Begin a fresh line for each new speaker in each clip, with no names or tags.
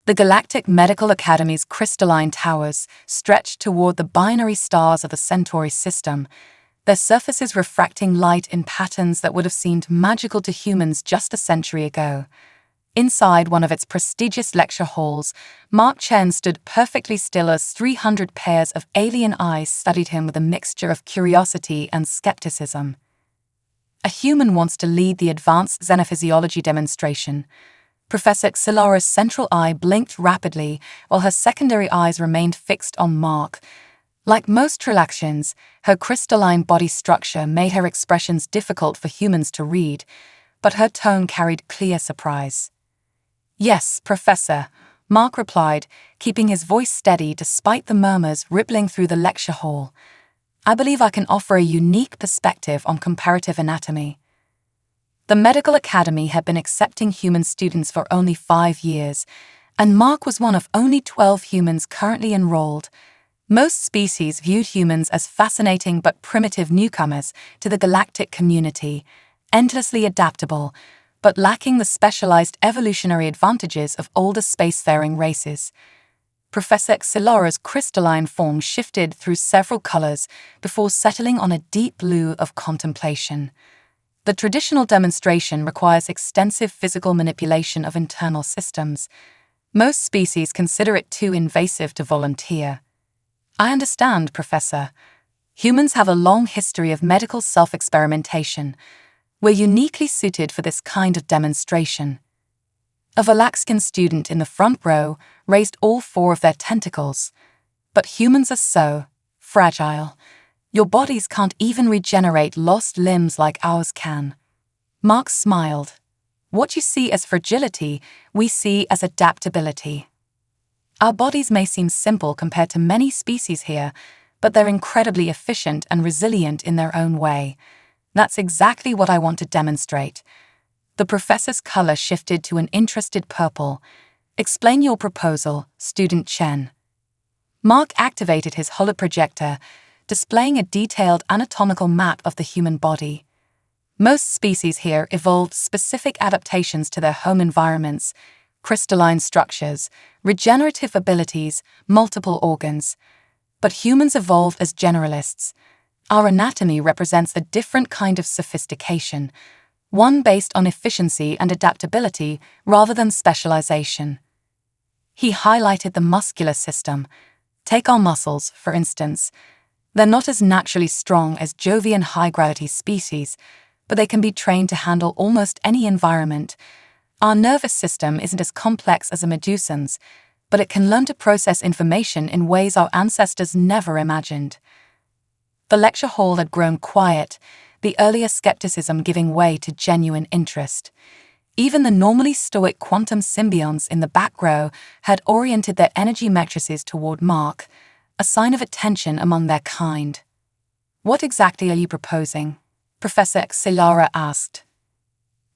The Galactic Medical Academy's crystalline towers stretched toward the binary stars of the Centauri system, their surfaces refracting light in patterns that would have seemed magical to humans just a century ago. Inside one of its prestigious lecture halls, Mark Chen stood perfectly still as 300 pairs of alien eyes studied him with a mixture of curiosity and skepticism. A human wants to lead the advanced xenophysiology demonstration. Professor Xilara's central eye blinked rapidly while her secondary eyes remained fixed on Mark. Like most Trilaxians, her crystalline body structure made her expressions difficult for humans to read, but her tone carried clear surprise. "Yes, Professor," Mark replied, keeping his voice steady despite the murmurs rippling through the lecture hall. "I believe I can offer a unique perspective on comparative anatomy." The Medical Academy had been accepting human students for only 5 years, and Mark was one of only 12 humans currently enrolled. Most species viewed humans as fascinating but primitive newcomers to the galactic community, endlessly adaptable, but lacking the specialized evolutionary advantages of older spacefaring races. Professor Xilara's crystalline form shifted through several colors before settling on a deep blue of contemplation. The traditional demonstration requires extensive physical manipulation of internal systems. Most species consider it too invasive to volunteer. "I understand, Professor. Humans have a long history of medical self-experimentation. We're uniquely suited for this kind of demonstration." A Valaxian student in the front row raised all 4 of their tentacles. "But humans are so fragile. Your bodies can't even regenerate lost limbs like ours can." Mark smiled. "What you see as fragility, we see as adaptability. Our bodies may seem simple compared to many species here, but they're incredibly efficient and resilient in their own way. That's exactly what I want to demonstrate." The professor's color shifted to an interested purple. "Explain your proposal, Student Chen." Mark activated his holoprojector, displaying a detailed anatomical map of the human body. Most species here evolved specific adaptations to their home environments: crystalline structures, regenerative abilities, multiple organs. But humans evolved as generalists. Our anatomy represents a different kind of sophistication, one based on efficiency and adaptability rather than specialization. He highlighted the muscular system. Take our muscles, for instance. They're not as naturally strong as Jovian high-gravity species, but they can be trained to handle almost any environment. Our nervous system isn't as complex as a Medusan's, but it can learn to process information in ways our ancestors never imagined. The lecture hall had grown quiet, the earlier skepticism giving way to genuine interest. Even the normally stoic quantum symbionts in the back row had oriented their energy matrices toward Mark, a sign of attention among their kind. "What exactly are you proposing?" Professor Xilara asked.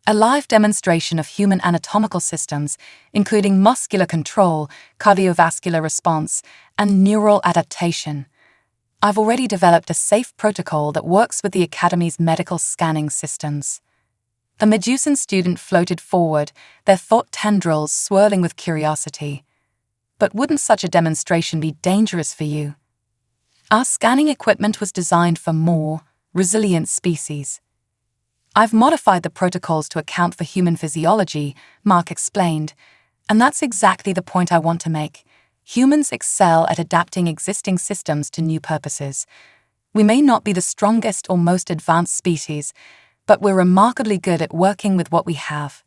"A live demonstration of human anatomical systems, including muscular control, cardiovascular response, and neural adaptation. I've already developed a safe protocol that works with the Academy's medical scanning systems." The Medusan student floated forward, their thought tendrils swirling with curiosity. "But wouldn't such a demonstration be dangerous for you?" "Our scanning equipment was designed for more resilient species. I've modified the protocols to account for human physiology," Mark explained, "and that's exactly the point I want to make. Humans excel at adapting existing systems to new purposes. We may not be the strongest or most advanced species, but we're remarkably good at working with what we have."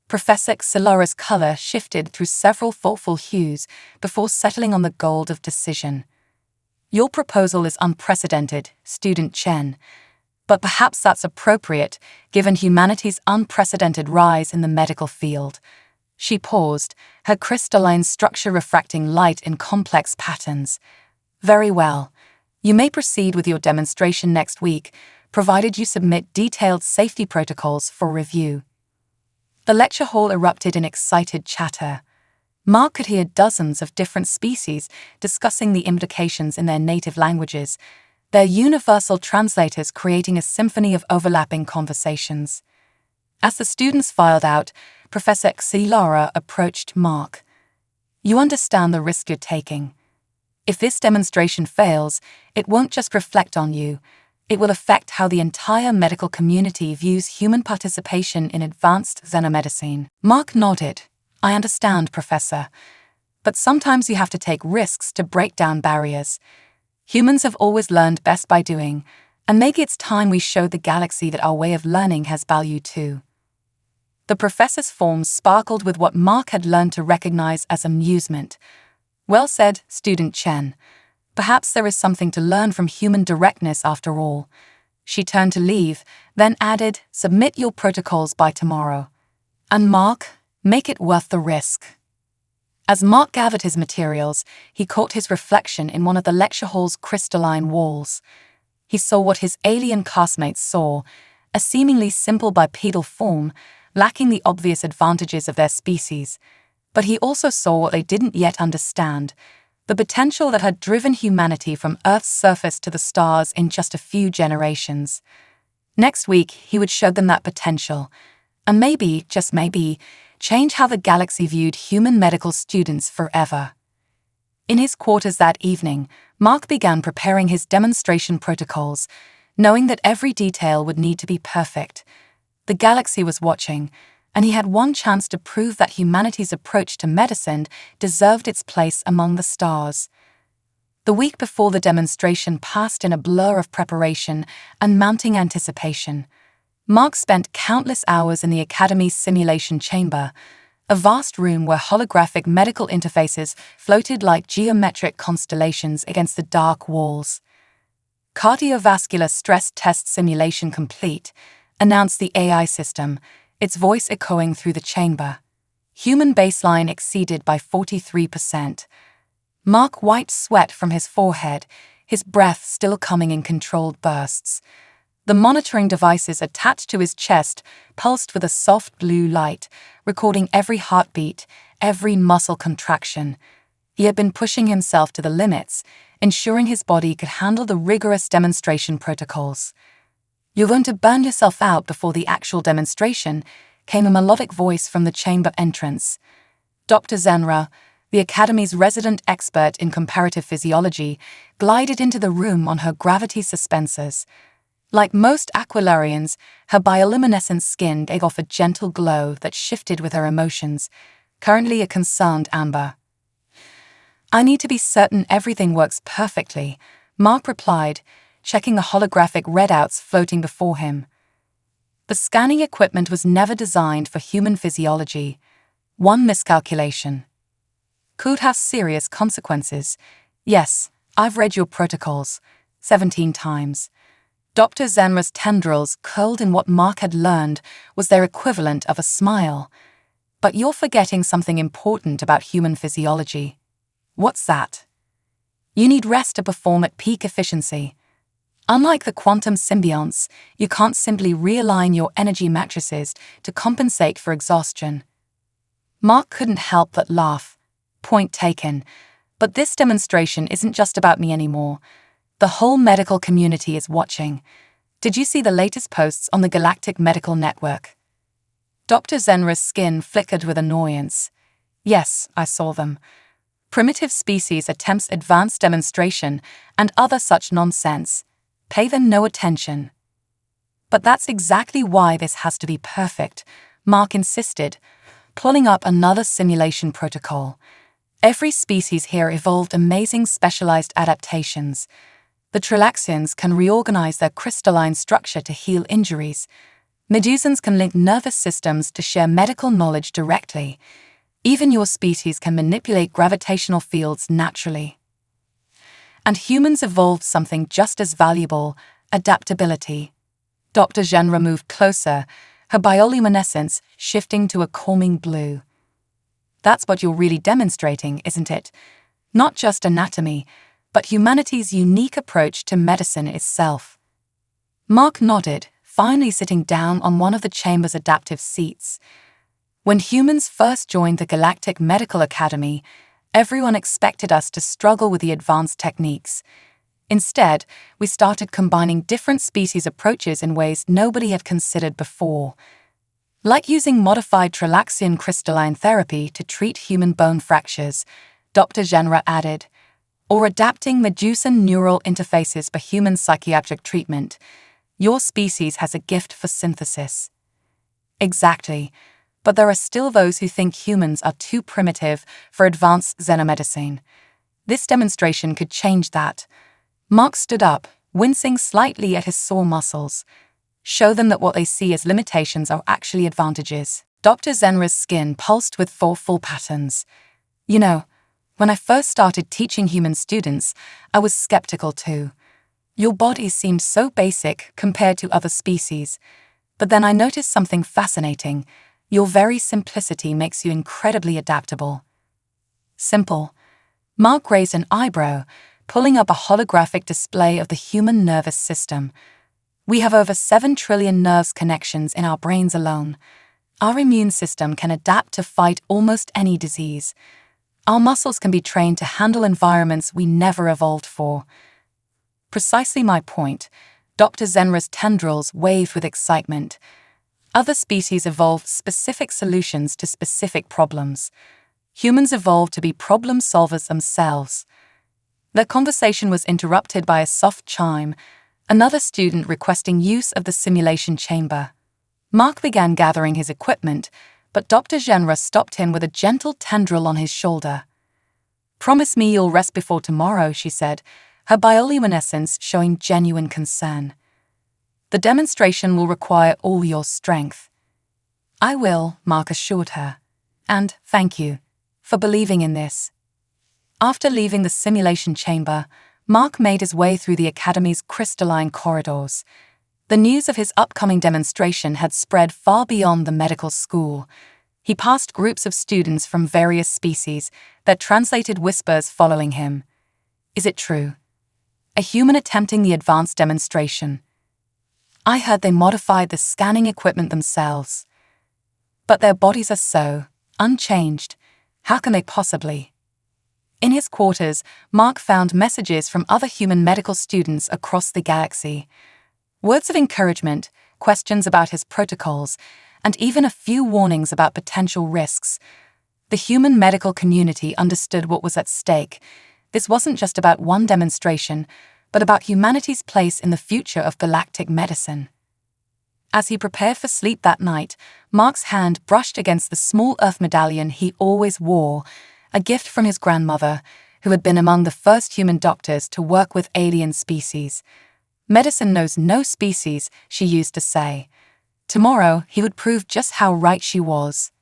Professor Xilara's color shifted through several thoughtful hues before settling on the gold of decision. "Your proposal is unprecedented, Student Chen, but perhaps that's appropriate given humanity's unprecedented rise in the medical field." She paused, her crystalline structure refracting light in complex patterns. "Very well. You may proceed with your demonstration next week, provided you submit detailed safety protocols for review." The lecture hall erupted in excited chatter. Mark could hear dozens of different species discussing the implications in their native languages, their universal translators creating a symphony of overlapping conversations. As the students filed out, Professor Xilara approached Mark. You understand the risk you're taking. If this demonstration fails, it won't just reflect on you. It will affect how the entire medical community views human participation in advanced xenomedicine. Mark nodded. I understand, Professor. But sometimes you have to take risks to break down barriers. Humans have always learned best by doing, and maybe it's time we showed the galaxy that our way of learning has value too. The professor's form sparkled with what Mark had learned to recognize as amusement. Well said, Student Chen. Perhaps there is something to learn from human directness after all. She turned to leave, then added, submit your protocols by tomorrow. And Mark, make it worth the risk. As Mark gathered his materials, he caught his reflection in one of the lecture hall's crystalline walls. He saw what his alien castmates saw, a seemingly simple bipedal form, lacking the obvious advantages of their species. But he also saw what they didn't yet understand, the potential that had driven humanity from Earth's surface to the stars in just a few generations. Next week, he would show them that potential, and maybe, just maybe, change how the galaxy viewed human medical students forever. In his quarters that evening, Mark began preparing his demonstration protocols, knowing that every detail would need to be perfect. The galaxy was watching, and he had one chance to prove that humanity's approach to medicine deserved its place among the stars. The week before the demonstration passed in a blur of preparation and mounting anticipation. Mark spent countless hours in the Academy's simulation chamber, a vast room where holographic medical interfaces floated like geometric constellations against the dark walls. Cardiovascular stress test simulation complete, announced the AI system, its voice echoing through the chamber. Human baseline exceeded by 43%. Mark wiped sweat from his forehead, his breath still coming in controlled bursts. The monitoring devices attached to his chest pulsed with a soft blue light, recording every heartbeat, every muscle contraction. He had been pushing himself to the limits, ensuring his body could handle the rigorous demonstration protocols. You're going to burn yourself out before the actual demonstration, came a melodic voice from the chamber entrance. Dr. Zenra, the Academy's resident expert in comparative physiology, glided into the room on her gravity suspensors. Like most aquilarians, her bioluminescent skin gave off a gentle glow that shifted with her emotions, currently a concerned amber. I need to be certain everything works perfectly, Mark replied, checking the holographic readouts floating before him. The scanning equipment was never designed for human physiology. One miscalculation could have serious consequences. Yes, I've read your protocols 17 times. Dr. Zenra's tendrils curled in what Mark had learned was their equivalent of a smile. But you're forgetting something important about human physiology. What's that? You need rest to perform at peak efficiency. Unlike the quantum symbionts, you can't simply realign your energy matrices to compensate for exhaustion. Mark couldn't help but laugh. Point taken. But this demonstration isn't just about me anymore. The whole medical community is watching. Did you see the latest posts on the Galactic Medical Network? Dr. Zenra's skin flickered with annoyance. Yes, I saw them. Primitive species attempts advanced demonstration and other such nonsense. Pay them no attention. But that's exactly why this has to be perfect, Mark insisted, pulling up another simulation protocol. Every species here evolved amazing specialized adaptations. The Trilaxians can reorganize their crystalline structure to heal injuries. Medusans can link nervous systems to share medical knowledge directly. Even your species can manipulate gravitational fields naturally. And humans evolved something just as valuable, adaptability. Dr. Zenra moved closer, her bioluminescence shifting to a calming blue. That's what you're really demonstrating, isn't it? Not just anatomy, but humanity's unique approach to medicine itself. Mark nodded, finally sitting down on one of the chamber's adaptive seats. When humans first joined the Galactic Medical Academy, everyone expected us to struggle with the advanced techniques. Instead, we started combining different species approaches in ways nobody had considered before. Like using modified tralaxion crystalline therapy to treat human bone fractures, Dr. Genra added, or adapting Medusan neural interfaces for human psychiatric treatment, your species has a gift for synthesis. Exactly, but there are still those who think humans are too primitive for advanced xenomedicine. This demonstration could change that. Mark stood up, wincing slightly at his sore muscles. Show them that what they see as limitations are actually advantages. Dr. Zenra's skin pulsed with thoughtful patterns. You know, when I first started teaching human students, I was skeptical too. Your body seemed so basic compared to other species. But then I noticed something fascinating. Your very simplicity makes you incredibly adaptable. Simple. Mark raised an eyebrow, pulling up a holographic display of the human nervous system. We have over 7 trillion nerves connections in our brains alone. Our immune system can adapt to fight almost any disease. Our muscles can be trained to handle environments we never evolved for. Precisely my point. Dr. Zenra's tendrils waved with excitement. Other species evolved specific solutions to specific problems. Humans evolved to be problem solvers themselves. Their conversation was interrupted by a soft chime, another student requesting use of the simulation chamber. Mark began gathering his equipment, but Dr. Genra stopped him with a gentle tendril on his shoulder. Promise me you'll rest before tomorrow, she said, her bioluminescence showing genuine concern. The demonstration will require all your strength. I will, Mark assured her. And thank you for believing in this. After leaving the simulation chamber, Mark made his way through the Academy's crystalline corridors. The news of his upcoming demonstration had spread far beyond the medical school. He passed groups of students from various species, their translated whispers following him. Is it true? A human attempting the advanced demonstration. I heard they modified the scanning equipment themselves. But their bodies are so unchanged. How can they possibly? In his quarters, Mark found messages from other human medical students across the galaxy. Words of encouragement, questions about his protocols, and even a few warnings about potential risks. The human medical community understood what was at stake. This wasn't just about one demonstration, but about humanity's place in the future of galactic medicine. As he prepared for sleep that night, Mark's hand brushed against the small Earth medallion he always wore, a gift from his grandmother, who had been among the first human doctors to work with alien species. Medicine knows no species, she used to say. Tomorrow, he would prove just how right she was.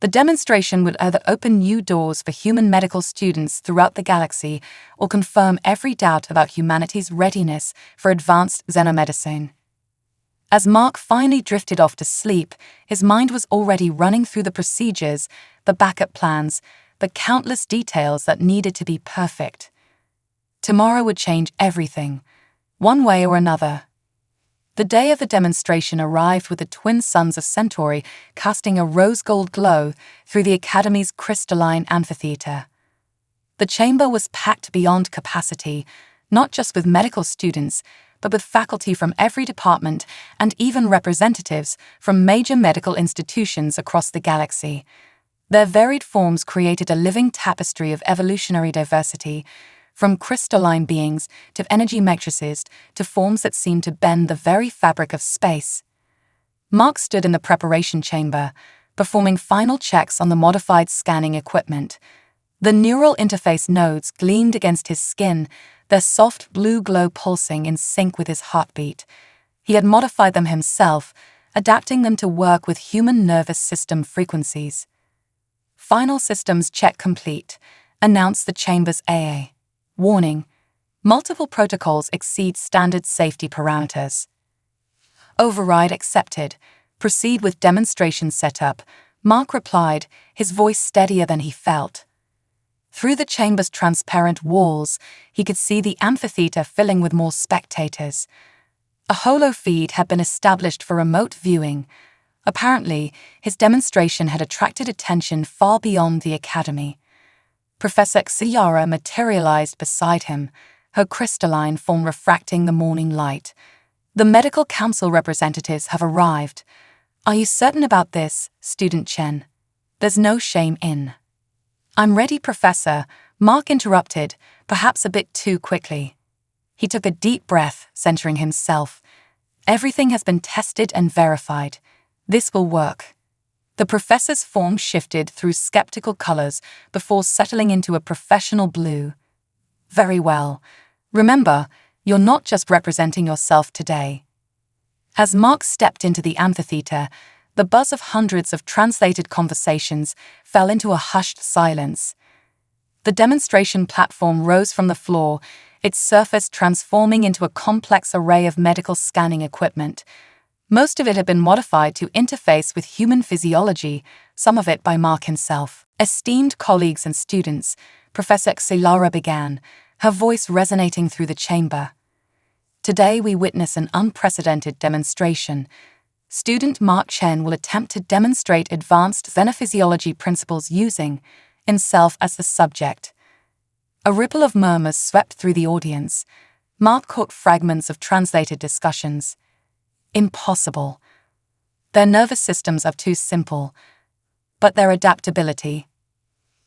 The demonstration would either open new doors for human medical students throughout the galaxy or confirm every doubt about humanity's readiness for advanced xenomedicine. As Mark finally drifted off to sleep, his mind was already running through the procedures, the backup plans, the countless details that needed to be perfect. Tomorrow would change everything, one way or another. The day of the demonstration arrived with the twin suns of Centauri casting a rose-gold glow through the Academy's crystalline amphitheater. The chamber was packed beyond capacity, not just with medical students, but with faculty from every department and even representatives from major medical institutions across the galaxy. Their varied forms created a living tapestry of evolutionary diversity, from crystalline beings to energy matrices to forms that seemed to bend the very fabric of space. Mark stood in the preparation chamber, performing final checks on the modified scanning equipment. The neural interface nodes gleamed against his skin, their soft blue glow pulsing in sync with his heartbeat. He had modified them himself, adapting them to work with human nervous system frequencies. Final systems check complete, announced the chamber's AA. Warning: multiple protocols exceed standard safety parameters. Override accepted. Proceed with demonstration setup, Mark replied, his voice steadier than he felt. Through the chamber's transparent walls, he could see the amphitheater filling with more spectators. A holo feed had been established for remote viewing. Apparently, his demonstration had attracted attention far beyond the Academy. Professor Xiara materialized beside him, her crystalline form refracting the morning light. The medical council representatives have arrived. Are you certain about this, Student Chen? There's no shame in. I'm ready, Professor, Mark interrupted, perhaps a bit too quickly. He took a deep breath, centering himself. Everything has been tested and verified. This will work. The professor's form shifted through skeptical colors before settling into a professional blue. Very well. Remember, you're not just representing yourself today. As Mark stepped into the amphitheater, the buzz of hundreds of translated conversations fell into a hushed silence. The demonstration platform rose from the floor, its surface transforming into a complex array of medical scanning equipment. Most of it had been modified to interface with human physiology, some of it by Mark himself. Esteemed colleagues and students, Professor Xilara began, her voice resonating through the chamber. Today we witness an unprecedented demonstration. Student Mark Chen will attempt to demonstrate advanced xenophysiology principles using himself as the subject. A ripple of murmurs swept through the audience. Mark caught fragments of translated discussions. Impossible. Their nervous systems are too simple. But their adaptability.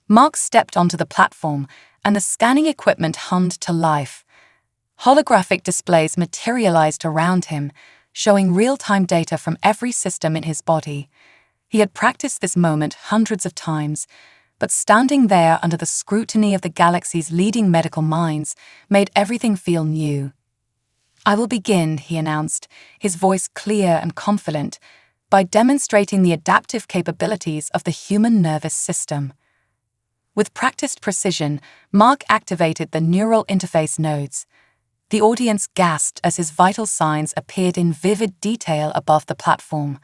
Mark stepped onto the platform, and the scanning equipment hummed to life. Holographic displays materialized around him, showing real-time data from every system in his body. He had practiced this moment hundreds of times, but standing there under the scrutiny of the galaxy's leading medical minds made everything feel new. I will begin, he announced, his voice clear and confident, by demonstrating the adaptive capabilities of the human nervous system. With practiced precision, Mark activated the neural interface nodes. The audience gasped as his vital signs appeared in vivid detail above the platform.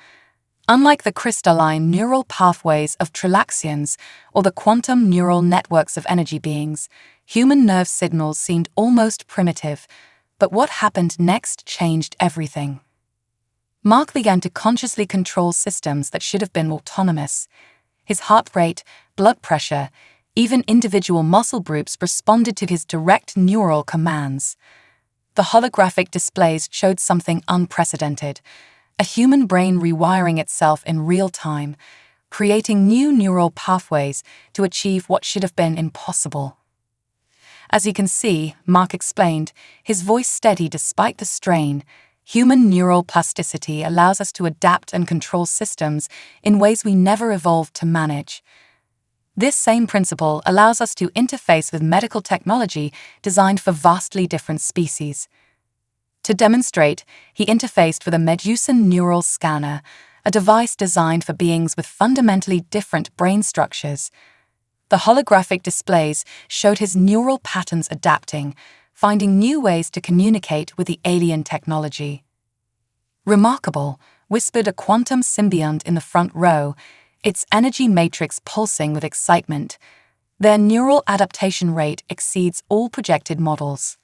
Unlike the crystalline neural pathways of trilaxians or the quantum neural networks of energy beings, human nerve signals seemed almost primitive. But what happened next changed everything. Mark began to consciously control systems that should have been autonomous. His heart rate, blood pressure, even individual muscle groups responded to his direct neural commands. The holographic displays showed something unprecedented, a human brain rewiring itself in real time, creating new neural pathways to achieve what should have been impossible. As you can see, Mark explained, his voice steady despite the strain, human neural plasticity allows us to adapt and control systems in ways we never evolved to manage. This same principle allows us to interface with medical technology designed for vastly different species. To demonstrate, he interfaced with a Medusan neural scanner, a device designed for beings with fundamentally different brain structures. The holographic displays showed his neural patterns adapting, finding new ways to communicate with the alien technology. Remarkable, whispered a quantum symbiont in the front row, its energy matrix pulsing with excitement. Their neural adaptation rate exceeds all projected models.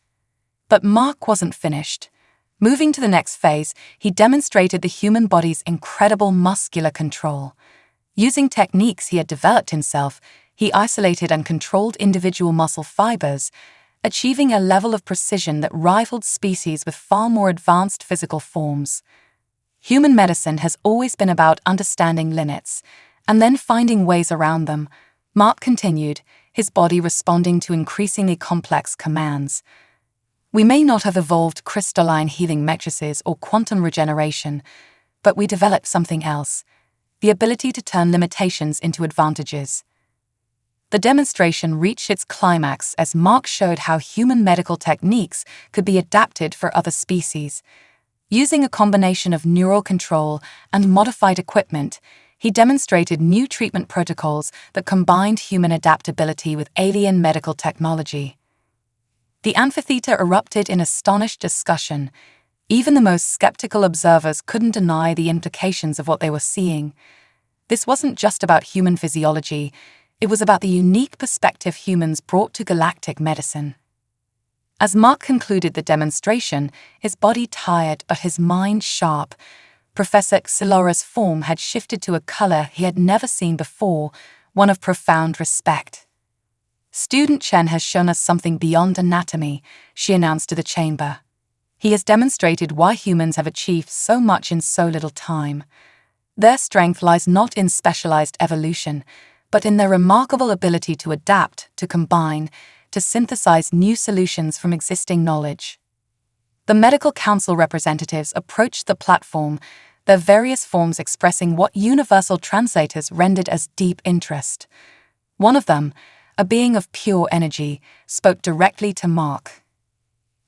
But Mark wasn't finished. Moving to the next phase, he demonstrated the human body's incredible muscular control. Using techniques he had developed himself, he isolated and controlled individual muscle fibers, achieving a level of precision that rivaled species with far more advanced physical forms. Human medicine has always been about understanding limits, and then finding ways around them, Mark continued, his body responding to increasingly complex commands. We may not have evolved crystalline healing matrices or quantum regeneration, but we developed something else, the ability to turn limitations into advantages. The demonstration reached its climax as Mark showed how human medical techniques could be adapted for other species. Using a combination of neural control and modified equipment, he demonstrated new treatment protocols that combined human adaptability with alien medical technology. The amphitheater erupted in astonished discussion. Even the most skeptical observers couldn't deny the implications of what they were seeing. This wasn't just about human physiology, it was about the unique perspective humans brought to galactic medicine. As Mark concluded the demonstration, his body tired but his mind sharp, Professor Xilara's form had shifted to a color he had never seen before, one of profound respect. Student Chen has shown us something beyond anatomy, she announced to the chamber. He has demonstrated why humans have achieved so much in so little time. Their strength lies not in specialized evolution, but in their remarkable ability to adapt, to combine, to synthesize new solutions from existing knowledge. The medical council representatives approached the platform, their various forms expressing what universal translators rendered as deep interest. One of them, a being of pure energy, spoke directly to Mark.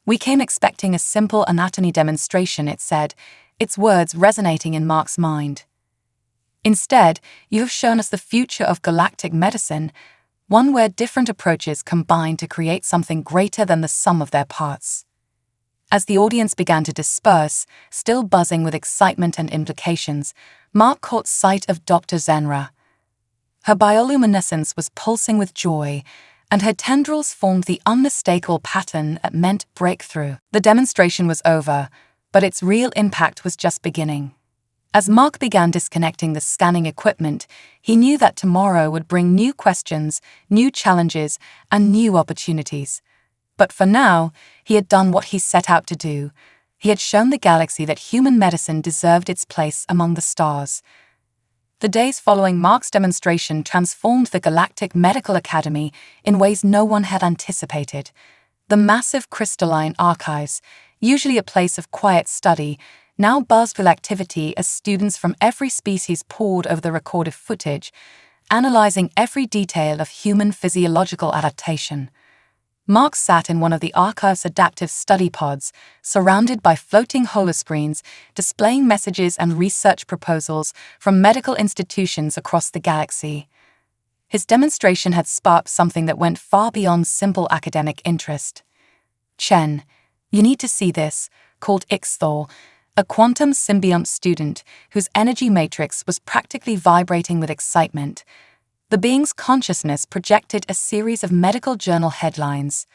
"We came expecting a simple anatomy demonstration," it said, its words resonating in Mark's mind. "Instead, you have shown us the future of galactic medicine, one where different approaches combine to create something greater than the sum of their parts." As the audience began to disperse, still buzzing with excitement and implications, Mark caught sight of Dr. Zenra. Her bioluminescence was pulsing with joy, and her tendrils formed the unmistakable pattern that meant breakthrough. The demonstration was over, but its real impact was just beginning. As Mark began disconnecting the scanning equipment, he knew that tomorrow would bring new questions, new challenges, and new opportunities. But for now, he had done what he set out to do. He had shown the galaxy that human medicine deserved its place among the stars. The days following Mark's demonstration transformed the Galactic Medical Academy in ways no one had anticipated. The massive crystalline archives, usually a place of quiet study, now buzzed with activity as students from every species pored over the recorded footage, analyzing every detail of human physiological adaptation. Mark sat in one of the archive's adaptive study pods, surrounded by floating holoscreens displaying messages and research proposals from medical institutions across the galaxy. His demonstration had sparked something that went far beyond simple academic interest. "Chen, you need to see this," called Ixthor, a quantum symbiont student whose energy matrix was practically vibrating with excitement. The being's consciousness projected a series of medical journal headlines: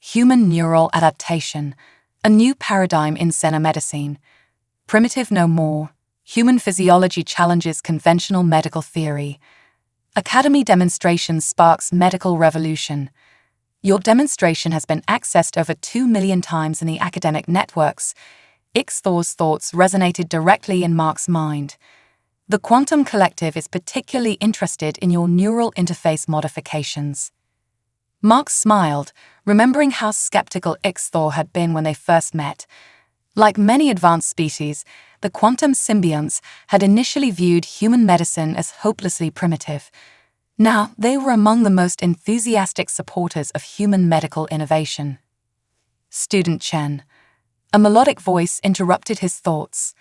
"Human Neural Adaptation, a New Paradigm in Xenomedicine," "Primitive No More, Human Physiology Challenges Conventional Medical Theory," "Academy Demonstration Sparks Medical Revolution." "Your demonstration has been accessed over 2 million times in the academic networks." Ixthor's thoughts resonated directly in Mark's mind. "The Quantum Collective is particularly interested in your neural interface modifications." Mark smiled, remembering how skeptical Ixthor had been when they first met. Like many advanced species, the quantum symbionts had initially viewed human medicine as hopelessly primitive. Now, they were among the most enthusiastic supporters of human medical innovation. "Student Chen." A melodic voice interrupted his thoughts.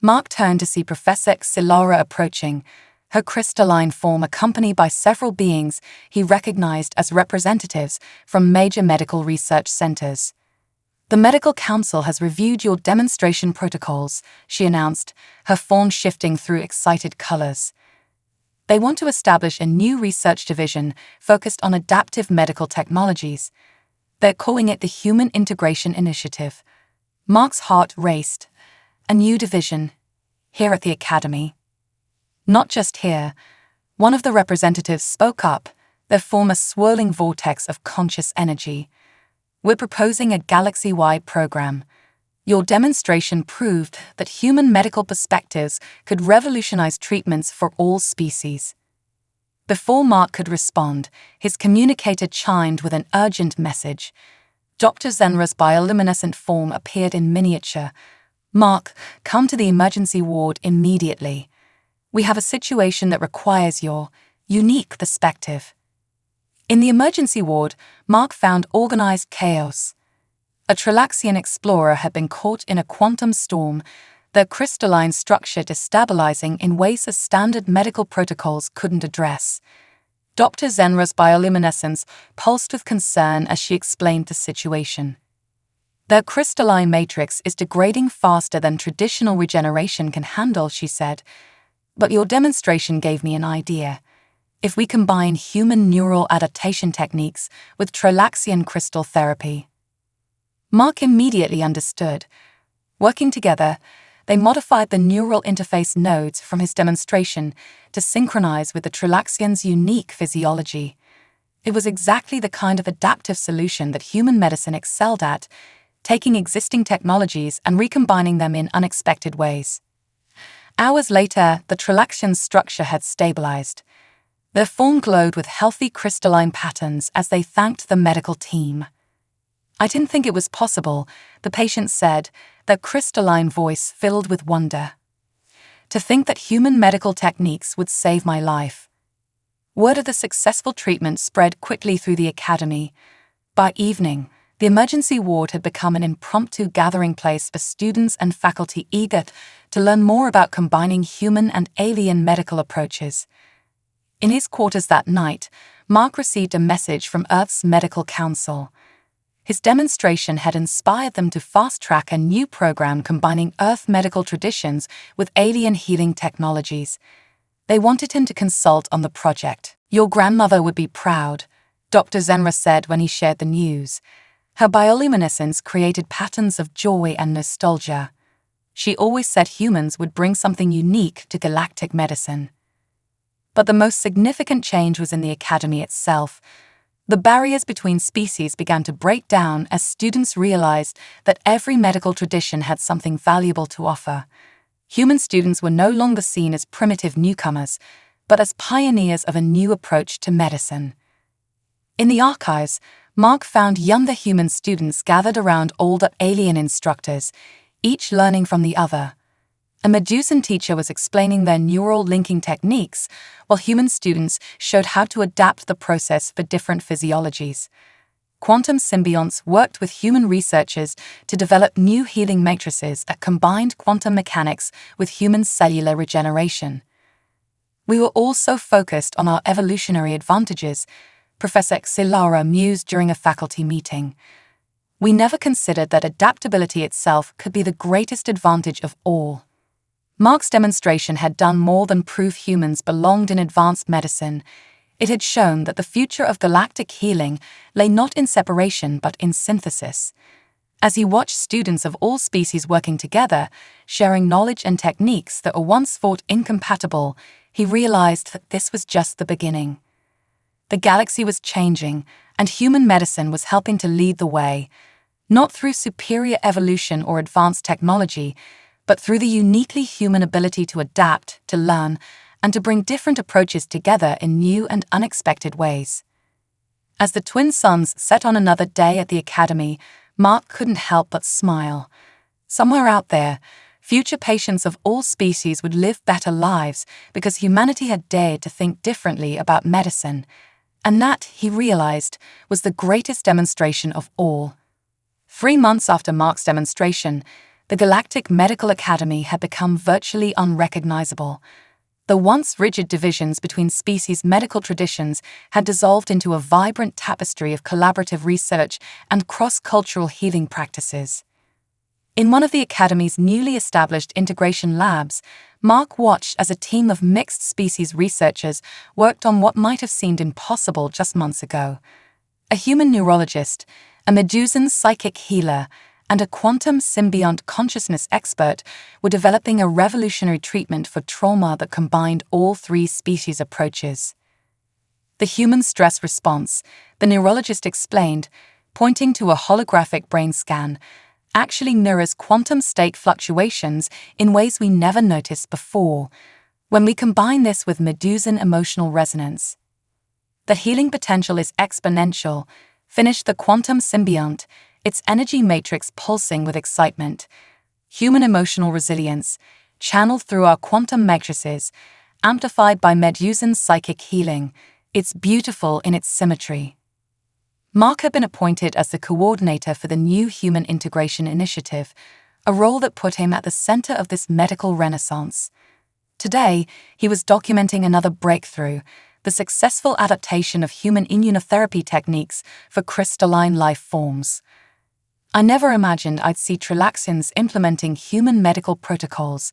Mark turned to see Professor Xilara approaching, her crystalline form accompanied by several beings he recognized as representatives from major medical research centers. "The Medical Council has reviewed your demonstration protocols," she announced, her form shifting through excited colors. "They want to establish a new research division focused on adaptive medical technologies. They're calling it the Human Integration Initiative." Mark's heart raced. A new division, here at the Academy. "Not just here." One of the representatives spoke up, their form a swirling vortex of conscious energy. "We're proposing a galaxy-wide program. Your demonstration proved that human medical perspectives could revolutionize treatments for all species." Before Mark could respond, his communicator chimed with an urgent message. Dr. Zenra's bioluminescent form appeared in miniature. "Mark, come to the emergency ward immediately. We have a situation that requires your unique perspective." In the emergency ward, Mark found organized chaos. A Trilaxian explorer had been caught in a quantum storm, their crystalline structure destabilizing in ways that standard medical protocols couldn't address. Dr. Zenra's bioluminescence pulsed with concern as she explained the situation. "Their crystalline matrix is degrading faster than traditional regeneration can handle," she said. "But your demonstration gave me an idea. If we combine human neural adaptation techniques with Trilaxian crystal therapy." Mark immediately understood. Working together, they modified the neural interface nodes from his demonstration to synchronize with the Trilaxian's unique physiology. It was exactly the kind of adaptive solution that human medicine excelled at, taking existing technologies and recombining them in unexpected ways. Hours later, the tralaxions' structure had stabilized. Their form glowed with healthy crystalline patterns as they thanked the medical team. "I didn't think it was possible," the patient said, their crystalline voice filled with wonder. "To think that human medical techniques would save my life." Word of the successful treatment spread quickly through the academy. By evening, the emergency ward had become an impromptu gathering place for students and faculty eager to learn more about combining human and alien medical approaches. In his quarters that night, Mark received a message from Earth's Medical Council. His demonstration had inspired them to fast-track a new program combining Earth medical traditions with alien healing technologies. They wanted him to consult on the project. "Your grandmother would be proud," Dr. Zenra said when he shared the news. Her bioluminescence created patterns of joy and nostalgia. She always said humans would bring something unique to galactic medicine. But the most significant change was in the academy itself. The barriers between species began to break down as students realized that every medical tradition had something valuable to offer. Human students were no longer seen as primitive newcomers, but as pioneers of a new approach to medicine. In the archives, Mark found younger human students gathered around older alien instructors, each learning from the other. A Medusan teacher was explaining their neural linking techniques, while human students showed how to adapt the process for different physiologies. Quantum symbionts worked with human researchers to develop new healing matrices that combined quantum mechanics with human cellular regeneration. "We were all so focused on our evolutionary advantages," Professor Xilara mused during a faculty meeting. "We never considered that adaptability itself could be the greatest advantage of all." Mark's demonstration had done more than prove humans belonged in advanced medicine. It had shown that the future of galactic healing lay not in separation but in synthesis. As he watched students of all species working together, sharing knowledge and techniques that were once thought incompatible, he realized that this was just the beginning. The galaxy was changing, and human medicine was helping to lead the way, not through superior evolution or advanced technology, but through the uniquely human ability to adapt, to learn, and to bring different approaches together in new and unexpected ways. As the twin suns set on another day at the academy, Mark couldn't help but smile. Somewhere out there, future patients of all species would live better lives because humanity had dared to think differently about medicine, and that, he realized, was the greatest demonstration of all. 3 months after Mark's demonstration, the Galactic Medical Academy had become virtually unrecognizable. The once rigid divisions between species' medical traditions had dissolved into a vibrant tapestry of collaborative research and cross-cultural healing practices. In one of the Academy's newly established integration labs, Mark watched as a team of mixed-species researchers worked on what might have seemed impossible just months ago. A human neurologist, a Medusan psychic healer, and a quantum symbiont consciousness expert were developing a revolutionary treatment for trauma that combined all 3 species approaches. The human stress response, the neurologist explained, pointing to a holographic brain scan, actually mirrors quantum state fluctuations in ways we never noticed before, when we combine this with Medusan emotional resonance. The healing potential is exponential, finished the quantum symbiont, its energy matrix pulsing with excitement. Human emotional resilience, channeled through our quantum matrices, amplified by Medusan psychic healing. It's beautiful in its symmetry. Mark had been appointed as the coordinator for the new Human Integration Initiative, a role that put him at the center of this medical renaissance. Today, he was documenting another breakthrough, the successful adaptation of human immunotherapy techniques for crystalline life forms. "I never imagined I'd see tralaxions implementing human medical protocols,"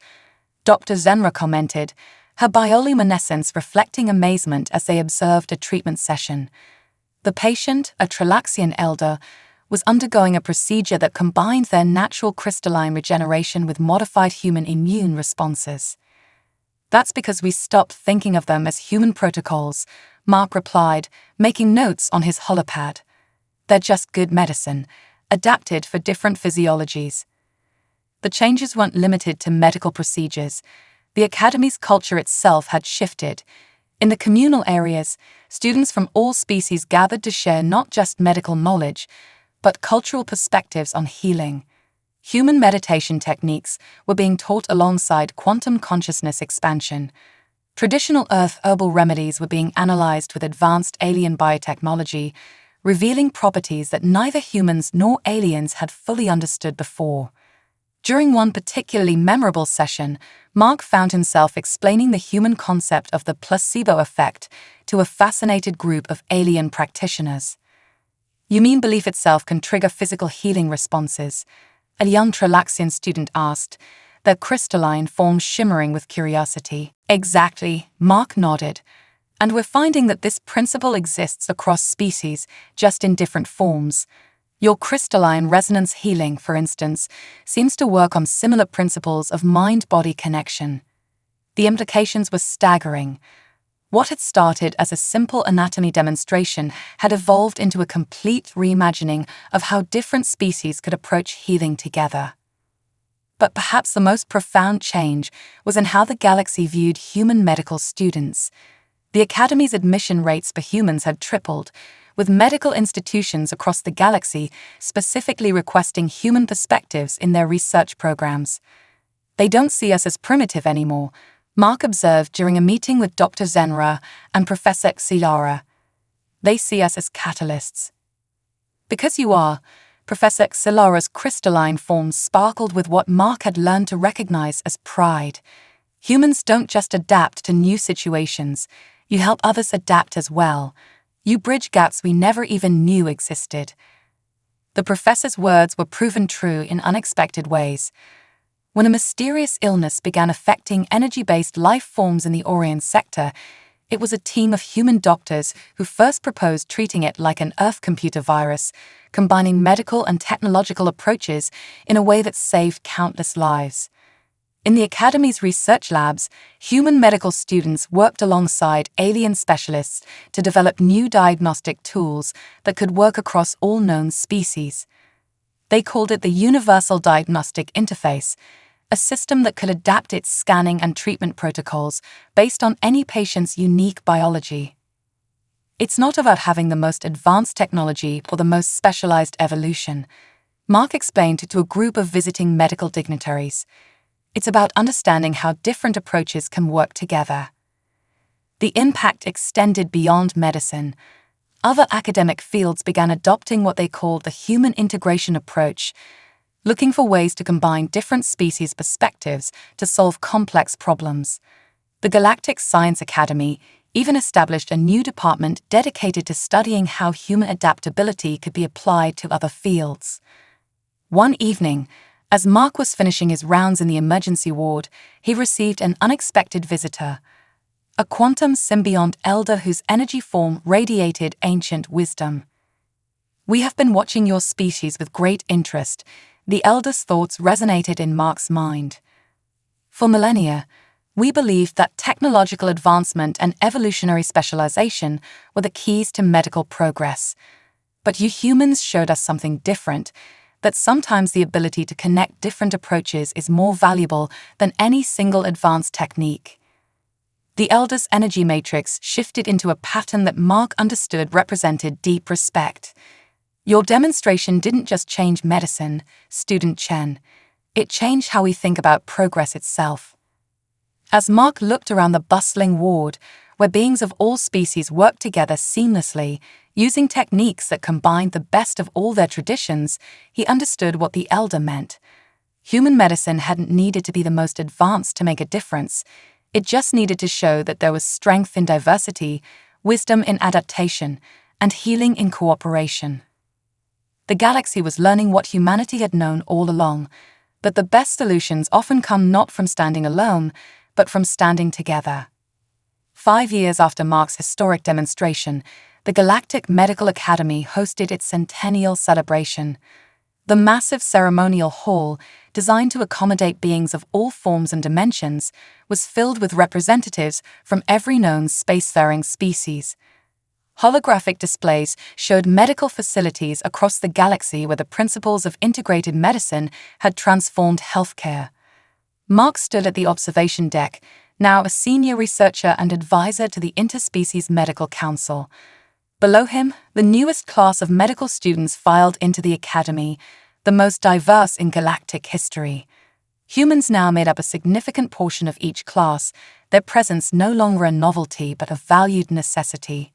Dr. Zenra commented, her bioluminescence reflecting amazement as they observed a treatment session. The patient, a tralaxian elder, was undergoing a procedure that combined their natural crystalline regeneration with modified human immune responses. "That's because we stopped thinking of them as human protocols," Mark replied, making notes on his holopad. "They're just good medicine, adapted for different physiologies." The changes weren't limited to medical procedures. The Academy's culture itself had shifted. In the communal areas, students from all species gathered to share not just medical knowledge, but cultural perspectives on healing. Human meditation techniques were being taught alongside quantum consciousness expansion. Traditional Earth herbal remedies were being analyzed with advanced alien biotechnology, revealing properties that neither humans nor aliens had fully understood before. During one particularly memorable session, Mark found himself explaining the human concept of the placebo effect to a fascinated group of alien practitioners. "You mean belief itself can trigger physical healing responses?" a young Tralaxian student asked, their crystalline form shimmering with curiosity. "Exactly," Mark nodded. "And we're finding that this principle exists across species, just in different forms. Your crystalline resonance healing, for instance, seems to work on similar principles of mind-body connection." The implications were staggering. What had started as a simple anatomy demonstration had evolved into a complete reimagining of how different species could approach healing together. But perhaps the most profound change was in how the galaxy viewed human medical students. The Academy's admission rates for humans had tripled, with medical institutions across the galaxy specifically requesting human perspectives in their research programs. "They don't see us as primitive anymore," Mark observed during a meeting with Dr. Zenra and Professor Xilara. "They see us as catalysts." "Because you are," Professor Xilara's crystalline form sparkled with what Mark had learned to recognize as pride. "Humans don't just adapt to new situations, you help others adapt as well. You bridge gaps we never even knew existed." The professor's words were proven true in unexpected ways. When a mysterious illness began affecting energy-based life forms in the Orion sector, it was a team of human doctors who first proposed treating it like an Earth computer virus, combining medical and technological approaches in a way that saved countless lives. In the Academy's research labs, human medical students worked alongside alien specialists to develop new diagnostic tools that could work across all known species. They called it the Universal Diagnostic Interface, a system that could adapt its scanning and treatment protocols based on any patient's unique biology. "It's not about having the most advanced technology or the most specialized evolution," Mark explained to a group of visiting medical dignitaries. "It's about understanding how different approaches can work together." The impact extended beyond medicine. Other academic fields began adopting what they called the human integration approach, looking for ways to combine different species' perspectives to solve complex problems. The Galactic Science Academy even established a new department dedicated to studying how human adaptability could be applied to other fields. One evening, as Mark was finishing his rounds in the emergency ward, he received an unexpected visitor, a quantum symbiont elder whose energy form radiated ancient wisdom. "We have been watching your species with great interest," the elder's thoughts resonated in Mark's mind. "For millennia, we believed that technological advancement and evolutionary specialization were the keys to medical progress. But you humans showed us something different, that sometimes the ability to connect different approaches is more valuable than any single advanced technique." The elder's energy matrix shifted into a pattern that Mark understood represented deep respect. "Your demonstration didn't just change medicine, Student Chen. It changed how we think about progress itself." As Mark looked around the bustling ward, where beings of all species worked together seamlessly, using techniques that combined the best of all their traditions, he understood what the elder meant. Human medicine hadn't needed to be the most advanced to make a difference. It just needed to show that there was strength in diversity, wisdom in adaptation, and healing in cooperation. The galaxy was learning what humanity had known all along, that the best solutions often come not from standing alone, but from standing together. 5 years after Mark's historic demonstration, the Galactic Medical Academy hosted its centennial celebration. The massive ceremonial hall, designed to accommodate beings of all forms and dimensions, was filled with representatives from every known spacefaring species. Holographic displays showed medical facilities across the galaxy where the principles of integrated medicine had transformed healthcare. Mark stood at the observation deck, now a senior researcher and advisor to the Interspecies Medical Council. Below him, the newest class of medical students filed into the academy, the most diverse in galactic history. Humans now made up a significant portion of each class, their presence no longer a novelty but a valued necessity.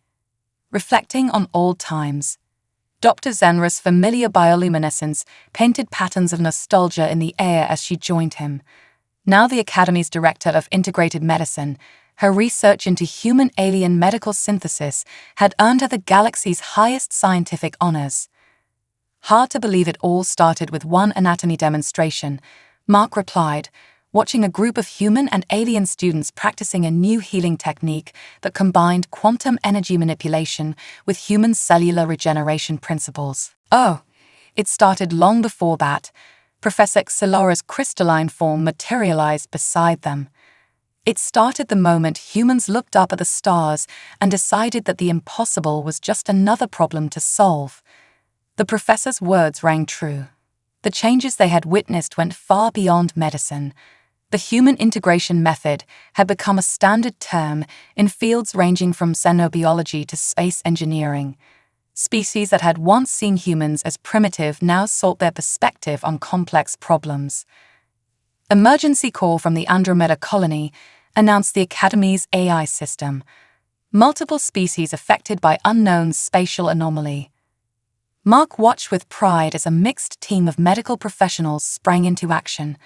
Reflecting on old times, Dr. Zenra's familiar bioluminescence painted patterns of nostalgia in the air as she joined him. Now the Academy's Director of Integrated Medicine, her research into human-alien medical synthesis had earned her the galaxy's highest scientific honors. Hard to believe it all started with one anatomy demonstration, Mark replied, watching a group of human and alien students practicing a new healing technique that combined quantum energy manipulation with human cellular regeneration principles. Oh, it started long before that. Professor Xilara's crystalline form materialized beside them. It started the moment humans looked up at the stars and decided that the impossible was just another problem to solve. The professor's words rang true. The changes they had witnessed went far beyond medicine. The human integration method had become a standard term in fields ranging from xenobiology to space engineering. Species that had once seen humans as primitive now sought their perspective on complex problems. Emergency call from the Andromeda colony announced the Academy's AI system. Multiple species affected by unknown spatial anomaly. Mark watched with pride as a mixed team of medical professionals sprang into action.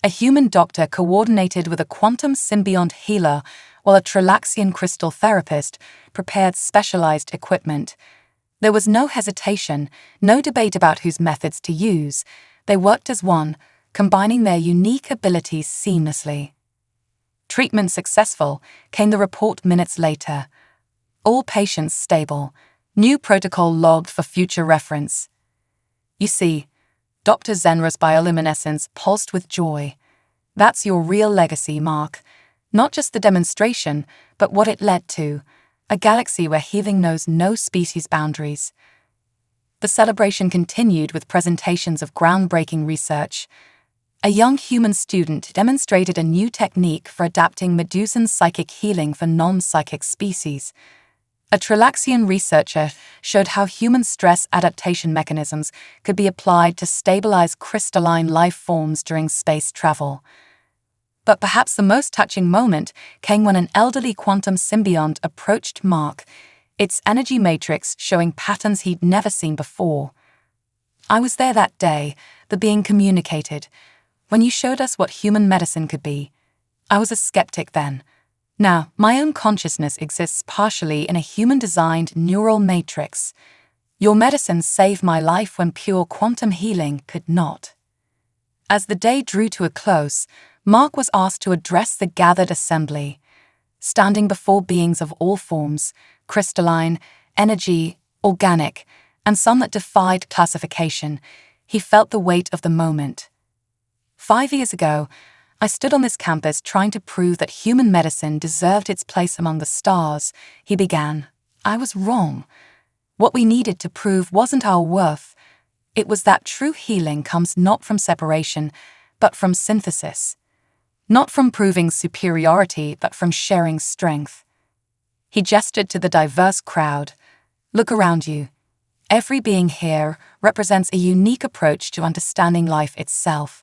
A human doctor coordinated with a quantum symbiont healer, while a Trilaxian crystal therapist prepared specialized equipment. There was no hesitation, no debate about whose methods to use. They worked as one, combining their unique abilities seamlessly. Treatment successful, came the report minutes later. All patients stable. New protocol logged for future reference. You see, Dr. Zenra's bioluminescence pulsed with joy. That's your real legacy, Mark. Not just the demonstration, but what it led to. A galaxy where healing knows no species boundaries. The celebration continued with presentations of groundbreaking research. A young human student demonstrated a new technique for adapting Medusan psychic healing for non-psychic species. A Trilaxian researcher showed how human stress adaptation mechanisms could be applied to stabilize crystalline life forms during space travel. But perhaps the most touching moment came when an elderly quantum symbiont approached Mark, its energy matrix showing patterns he'd never seen before. I was there that day, the being communicated. When you showed us what human medicine could be, I was a skeptic then. Now, my own consciousness exists partially in a human-designed neural matrix. Your medicine saved my life when pure quantum healing could not. As the day drew to a close, Mark was asked to address the gathered assembly. Standing before beings of all forms, crystalline, energy, organic, and some that defied classification, he felt the weight of the moment. 5 years ago, I stood on this campus trying to prove that human medicine deserved its place among the stars, he began. I was wrong. What we needed to prove wasn't our worth. It was that true healing comes not from separation, but from synthesis. Not from proving superiority, but from sharing strength. He gestured to the diverse crowd. Look around you. Every being here represents a unique approach to understanding life itself.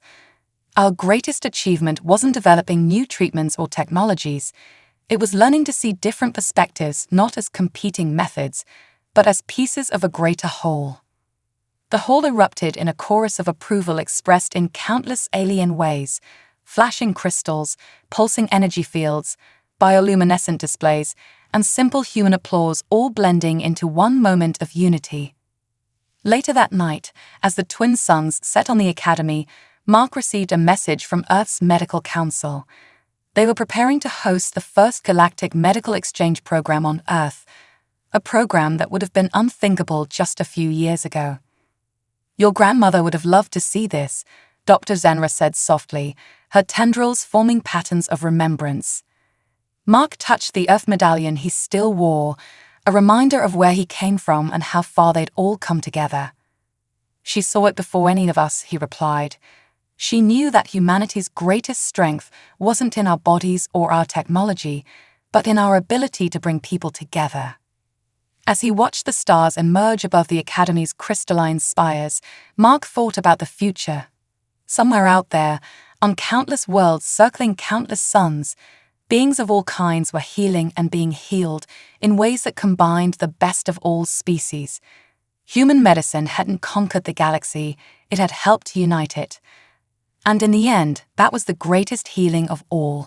Our greatest achievement wasn't developing new treatments or technologies. It was learning to see different perspectives not as competing methods, but as pieces of a greater whole. The hall erupted in a chorus of approval expressed in countless alien ways: flashing crystals, pulsing energy fields, bioluminescent displays, and simple human applause all blending into one moment of unity. Later that night, as the twin suns set on the Academy, Mark received a message from Earth's Medical Council. They were preparing to host the first galactic medical exchange program on Earth, a program that would have been unthinkable just a few years ago. Your grandmother would have loved to see this, Dr. Zenra said softly, her tendrils forming patterns of remembrance. Mark touched the Earth medallion he still wore, a reminder of where he came from and how far they'd all come together. She saw it before any of us, he replied. She knew that humanity's greatest strength wasn't in our bodies or our technology, but in our ability to bring people together. As he watched the stars emerge above the Academy's crystalline spires, Mark thought about the future. Somewhere out there, on countless worlds circling countless suns, beings of all kinds were healing and being healed in ways that combined the best of all species. Human medicine hadn't conquered the galaxy, it had helped unite it. And in the end, that was the greatest healing of all.